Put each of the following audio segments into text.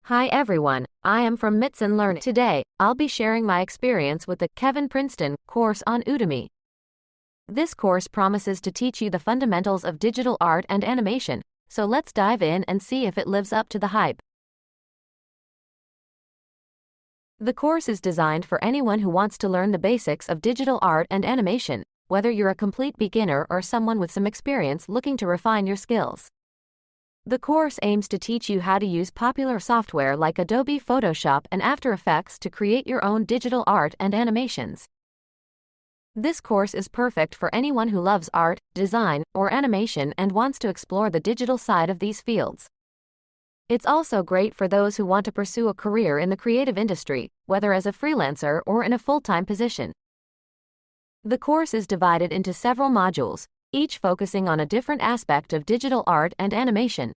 Hi everyone, I am from Mitson Learning. Today, I'll be sharing my experience with the Princeton course on Udemy. This course promises to teach you the fundamentals of digital art and animation, so let's dive in and see if it lives up to the hype. The course is designed for anyone who wants to learn the basics of digital art and animation, whether you're a complete beginner or someone with some experience looking to refine your skills. The course aims to teach you how to use popular software like Adobe Photoshop and After Effects to create your own digital art and animations. This course is perfect for anyone who loves art, design, or animation and wants to explore the digital side of these fields. It's also great for those who want to pursue a career in the creative industry, whether as a freelancer or in a full-time position. The course is divided into several modules, each focusing on a different aspect of digital art and animation.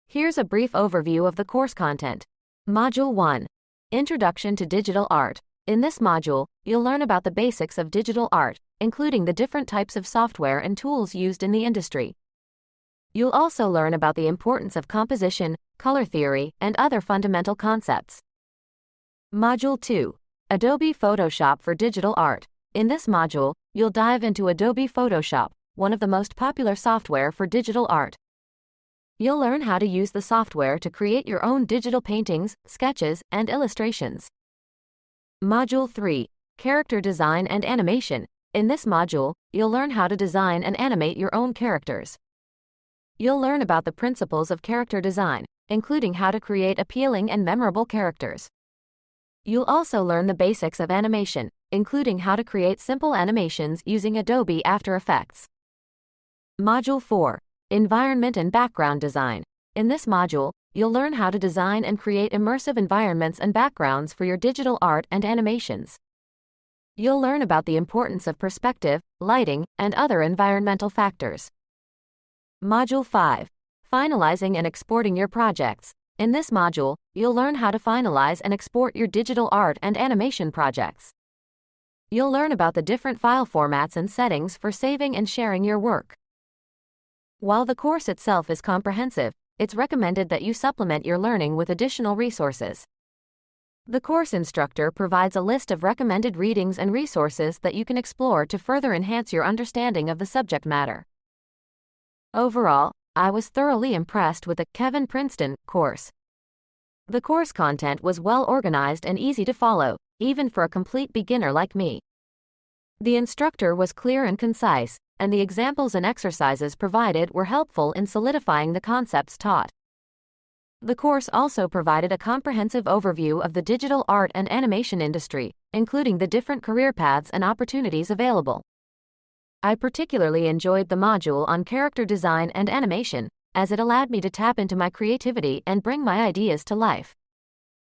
Here's a brief overview of the course content. Module 1. Introduction to Digital Art. In this module, you'll learn about the basics of digital art, including the different types of software and tools used in the industry. You'll also learn about the importance of composition, color theory, and other fundamental concepts. Module 2. Adobe Photoshop for Digital Art. In this module, you'll dive into Adobe Photoshop, one of the most popular software for digital art. You'll learn how to use the software to create your own digital paintings, sketches, and illustrations. Module 3. Character Design and Animation. In this module, you'll learn how to design and animate your own characters. You'll learn about the principles of character design, including how to create appealing and memorable characters. You'll also learn the basics of animation, including how to create simple animations using Adobe After Effects. Module 4. Environment and Background Design. In this module, you'll learn how to design and create immersive environments and backgrounds for your digital art and animations. You'll learn about the importance of perspective, lighting, and other environmental factors. Module 5. Finalizing and Exporting Your Projects. In this module, you'll learn how to finalize and export your digital art and animation projects. You'll learn about the different file formats and settings for saving and sharing your work. While the course itself is comprehensive, it's recommended that you supplement your learning with additional resources. The course instructor provides a list of recommended readings and resources that you can explore to further enhance your understanding of the subject matter. Overall, I was thoroughly impressed with the Princeton course. The course content was well organized and easy to follow, even for a complete beginner like me. The instructor was clear and concise, and the examples and exercises provided were helpful in solidifying the concepts taught. The course also provided a comprehensive overview of the digital art and animation industry, including the different career paths and opportunities available. I particularly enjoyed the module on character design and animation, as it allowed me to tap into my creativity and bring my ideas to life.